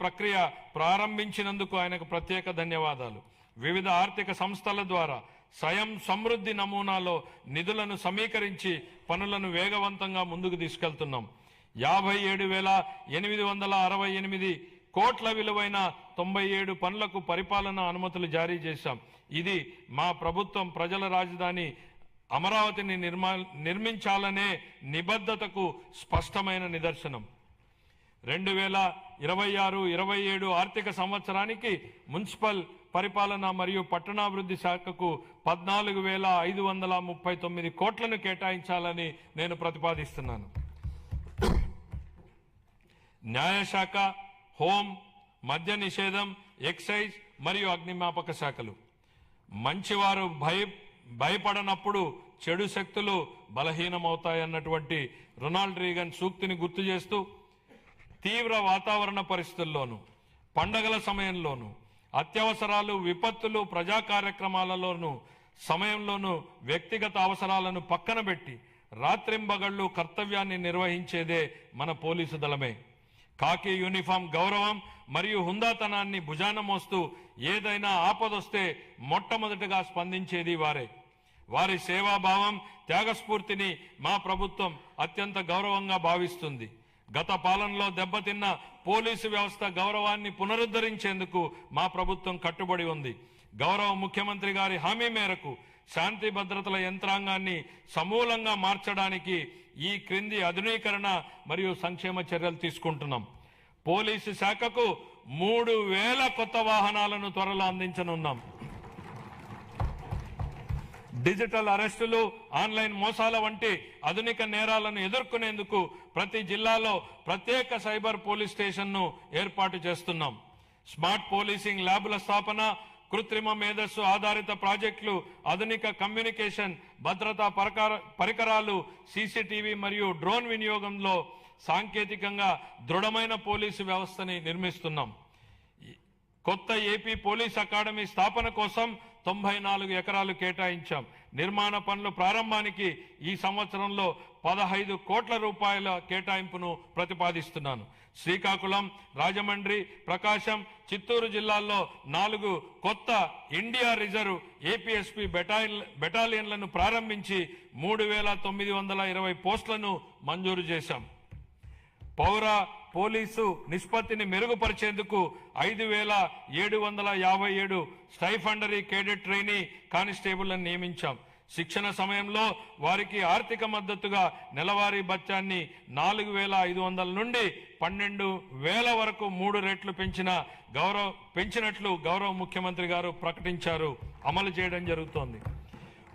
ప్రక్రియ ప్రారంభించినందుకు ఆయనకు ప్రత్యేక ధన్యవాదాలు. వివిధ ఆర్థిక సంస్థల ద్వారా స్వయం సమృద్ధి నమూనాలో నిధులను సమీకరించి పనులను వేగవంతంగా ముందుకు తీసుకెళ్తున్నాం. 57,868 కోట్ల విలువైన 97 పనులకు పరిపాలనా అనుమతులు జారీ చేశాం. ఇది మా ప్రభుత్వం ప్రజల రాజధాని అమరావతిని నిర్మించాలనే నిబద్ధతకు స్పష్టమైన నిదర్శనం. 2026-27 ఆర్థిక సంవత్సరానికి మున్సిపల్ పరిపాలన మరియు పట్టణాభివృద్ధి శాఖకు 14,539 కోట్లను కేటాయించాలని నేను ప్రతిపాదిస్తున్నాను. న్యాయశాఖ, హోం, మద్య నిషేధం, ఎక్సైజ్ మరియు అగ్నిమాపక శాఖలు. మంచివారు భయపడనప్పుడు చెడు శక్తులు బలహీనమవుతాయన్నటువంటి రొనాల్డ్ రీగన్ సూక్తిని గుర్తు చేస్తూ తీవ్ర వాతావరణ పరిస్థితుల్లోనూ, పండగల సమయంలోనూ, అత్యవసరాలు, విపత్తులు, ప్రజా కార్యక్రమాలలోనూ సమయంలోనూ వ్యక్తిగత అవసరాలను పక్కన పెట్టి రాత్రింబగళ్లు కర్తవ్యాన్ని నిర్వహించేదే మన పోలీసు దళమే. కాకి యూనిఫామ్ గౌరవం మరియు హుందాతనాన్ని భుజాన మోస్తూ ఏదైనా ఆపదొస్తే మొట్టమొదటిగా స్పందించేది వారే. వారి సేవాభావం, త్యాగస్ఫూర్తిని మా ప్రభుత్వం అత్యంత గౌరవంగా భావిస్తుంది. గత పాలనలో దెబ్బతిన్న పోలీసు వ్యవస్థ గౌరవాన్ని పునరుద్ధరించేందుకు మా ప్రభుత్వం కట్టుబడి ఉంది. గౌరవ ముఖ్యమంత్రి గారి హామీ మేరకు శాంతి భద్రతల యంత్రాంగాన్ని సమూలంగా మార్చడానికి ఈ క్రింది ఆధునీకరణ మరియు సంక్షేమ చర్యలు తీసుకుంటున్నాం. పోలీసు శాఖకు 3,000 కొత్త వాహనాలను త్వరలో అందించనున్నాం. డిజిటల్ అరెస్టులు, ఆన్లైన్ మోసాల వంటి ఆధునిక నేరాలను ఎదుర్కొనేందుకు ప్రతి జిల్లాలో ప్రత్యేక సైబర్ పోలీస్ స్టేషన్ను ఏర్పాటు చేస్తున్నాం. స్మార్ట్ పోలీసింగ్ ల్యాబ్ల స్థాపన, కృత్రిమ మేధస్సు ఆధారిత ప్రాజెక్టులు, ఆధునిక కమ్యూనికేషన్ భద్రతా పరికరాలు, సీసీటీవీ మరియు డ్రోన్ వినియోగంలో సాంకేతికంగా దృఢమైన పోలీసు వ్యవస్థని నిర్మిస్తున్నాం. కొత్త ఏపీ పోలీస్ అకాడమీ స్థాపన కోసం 94 ఎకరాలు కేటాయించాం. నిర్మాణ పనుల ప్రారంభానికి ఈ సంవత్సరంలో 15 కోట్ల రూపాయల కేటాయింపును ప్రతిపాదిస్తున్నాను. శ్రీకాకుళం, రాజమండ్రి, ప్రకాశం, చిత్తూరు జిల్లాల్లో 4 కొత్త ఇండియా రిజర్వ్ ఏపీఎస్పీ బెటాలియన్లను ప్రారంభించి 3,920 పోస్టులను మంజూరు చేశాం. పౌర పోలీసు నిష్పత్తిని మెరుగుపరిచేందుకు 5,757 స్టైఫండరీ కేడెట్ ట్రైనీ కానిస్టేబుళ్లను నియమించాం. శిక్షణ సమయంలో వారికి ఆర్థిక మద్దతుగా నెలవారీ భత్యాన్ని 4,500 నుండి 12,000 వరకు 3 రెట్లు పెంచినట్లు గౌరవ ముఖ్యమంత్రి గారు ప్రకటించారు. అమలు చేయడం జరుగుతోంది.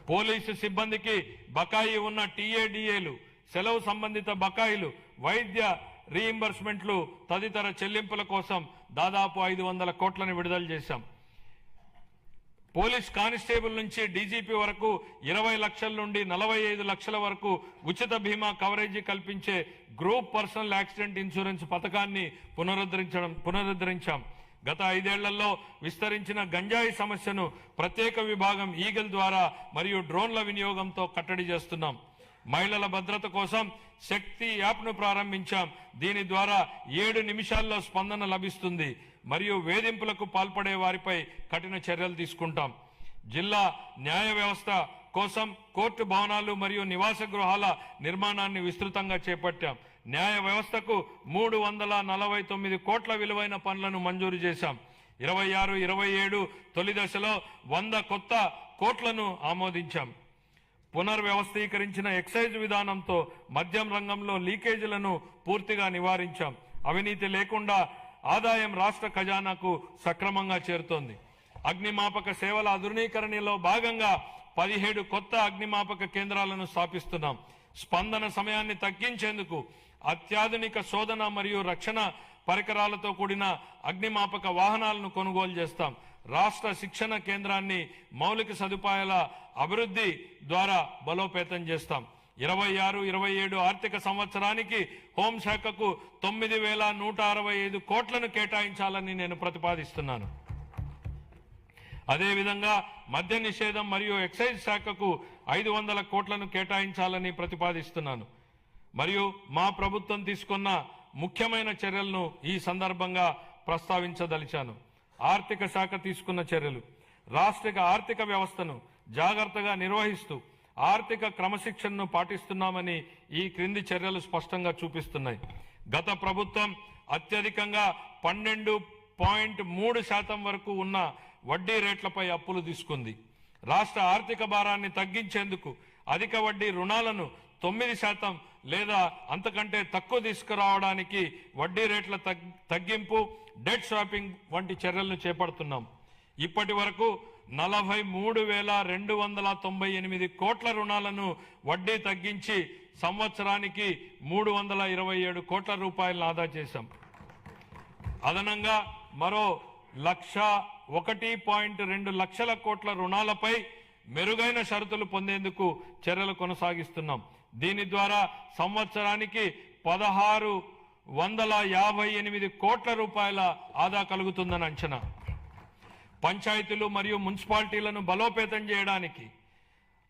పోలీసు సిబ్బందికి బకాయి ఉన్న టీఏడీఏలు, సెలవు సంబంధిత బకాయిలు, వైద్య రీయింబర్స్మెంట్లు తదితర చెల్లింపుల కోసం దాదాపు 500 కోట్లను విడుదల చేశాం. పోలీస్ కానిస్టేబుల్ నుంచి డీజీపీ వరకు 20 లక్షల నుండి 45 లక్షల వరకు ఉచిత బీమా కవరేజీ కల్పించే గ్రూప్ పర్సనల్ యాక్సిడెంట్ ఇన్సూరెన్స్ పథకాన్ని పునరుద్ధరించాం. గత 5 ఏళ్లలో విస్తరించిన గంజాయి సమస్యను ప్రత్యేక విభాగం ఈగల్ ద్వారా మరియు డ్రోన్ల వినియోగంతో కట్టడి చేస్తున్నాం. మహిళల భద్రత కోసం శక్తి యాప్ను ప్రారంభించాం. దీని ద్వారా 7 నిమిషాల్లో స్పందన లభిస్తుంది మరియు వేధింపులకు పాల్పడే వారిపై కఠిన చర్యలు తీసుకుంటాం. జిల్లా న్యాయ వ్యవస్థ కోసం కోర్టు భవనాలు మరియు నివాస గృహాల నిర్మాణాన్ని విస్తృతంగా చేపట్టాం. న్యాయ వ్యవస్థకు 349 కోట్ల విలువైన పనులను మంజూరు చేశాం. 26-27 తొలి దశలో 100 కొత్త కోట్లను ఆమోదించాం. పునర్వ్యవస్థీకరించిన ఎక్సైజ్ విధానంతో మద్యం రంగంలో లీకేజీలను పూర్తిగా నివారించాం. అవినీతి లేకుండా ఆదాయం రాష్ట్ర ఖజానాకు సక్రమంగా చేరుతోంది. అగ్నిమాపక సేవల ఆధునీకరణలో భాగంగా 17 కొత్త అగ్నిమాపక కేంద్రాలను స్థాపిస్తున్నాం. స్పందన సమయాన్ని తగ్గించేందుకు అత్యాధునిక శోధన మరియు రక్షణ పరికరాలతో కూడిన అగ్నిమాపక వాహనాలను కొనుగోలు చేస్తాం. రాష్ట్ర శిక్షణ కేంద్రాన్ని మౌలిక సదుపాయాల అభివృద్ధి ద్వారా బలోపేతం చేస్తాం. 26-27 ఆర్థిక సంవత్సరానికి హోంశాఖకు 9,165 కోట్లను కేటాయించాలని నేను ప్రతిపాదిస్తున్నాను. అదేవిధంగా మద్య నిషేధం మరియు ఎక్సైజ్ శాఖకు 500 కోట్లను కేటాయించాలని ప్రతిపాదిస్తున్నాను. మరియు మా ప్రభుత్వం తీసుకున్న ముఖ్యమైన చర్యలను ఈ సందర్భంగా ప్రస్తావించదలిచాను. ఆర్థిక శాఖ తీసుకున్న చర్యలు. రాష్ట్ర ఆర్థిక వ్యవస్థను జాగ్రత్తగా నిర్వహిస్తూ ఆర్థిక క్రమశిక్షణను పాటిస్తున్నామని ఈ క్రింది చర్యలు స్పష్టంగా చూపిస్తున్నాయి. గత ప్రభుత్వం అత్యధికంగా 12.3% వరకు ఉన్న వడ్డీ రేట్లపై అప్పులు తీసుకుంది. రాష్ట్ర ఆర్థిక భారాన్ని తగ్గించేందుకు అధిక వడ్డీ రుణాలను 9% లేదా అంతకంటే తక్కువ తీసుకురావడానికి వడ్డీ రేట్ల తగ్గింపు, డెట్ స్వాపింగ్ వంటి చర్యలను చేపడుతున్నాం. ఇప్పటి వరకు 43,298 కోట్ల రుణాలను వడ్డీ తగ్గించి సంవత్సరానికి 327 కోట్ల రూపాయలను ఆదా చేశాం. అదనంగా మరో 1.2 లక్షల కోట్ల రుణాలపై మెరుగైన షరతులు పొందేందుకు చర్యలు కొనసాగిస్తున్నాం. దీని ద్వారా సంవత్సరానికి 1,658 కోట్ల రూపాయల ఆదా కలుగుతుందని అంచనా. పంచాయతీలు మరియు మున్సిపాలిటీలను బలోపేతం చేయడానికి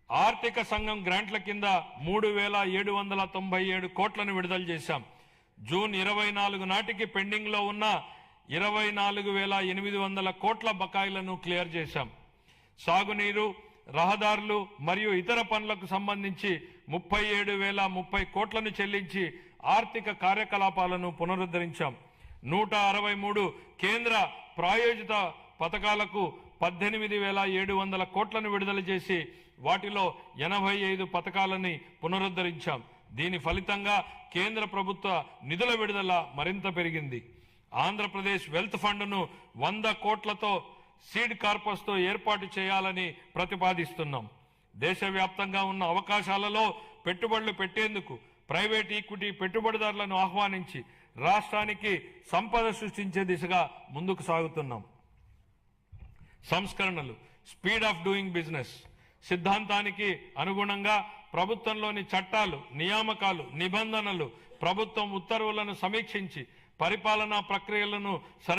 ఆర్థిక సంఘం గ్రాంట్ల కింద 3,797 కోట్లను విడుదల చేశాం. జూన్ 24 నాటికి పెండింగ్ లో ఉన్న 24,800 కోట్ల బకాయిలను క్లియర్ చేశాం. సాగునీరు, రహదారులు మరియు ఇతర పనులకు సంబంధించి 37,030 కోట్లను చెల్లించి ఆర్థిక కార్యకలాపాలను పునరుద్ధరించాం. 163 కేంద్ర ప్రాయోజిత పథకాలకు 18,700 కోట్లను విడుదల చేసి వాటిలో 85 పథకాలని పునరుద్ధరించాం. దీని ఫలితంగా కేంద్ర ప్రభుత్వ నిధుల విడుదల మరింత పెరిగింది. ఆంధ్రప్రదేశ్ వెల్త్ ఫండ్ను 100 కోట్లతో సీడ్ కార్పస్ తో ఏర్పాటు చేయాలని ప్రతిపాదిస్తున్నాం. దేశవ్యాప్తంగా ఉన్న అవకాశాలలో పెట్టుబడులు పెట్టేందుకు ప్రైవేట్ ఈక్విటీ పెట్టుబడిదారులను ఆహ్వానించి రాష్ట్రానికి సంపద సృష్టించే దిశగా ముందుకు సాగుతున్నాం. సంస్కరణలు, స్పీడ్ ఆఫ్ డూయింగ్ బిజినెస్ సిద్ధాంతానికి అనుగుణంగా ప్రభుత్వంలోని చట్టాలు, నియామకాలు, నిబంధనలు, ప్రభుత్వం ఉత్తర్వులను సమీక్షించి పరిపాలనా ప్రక్రియలను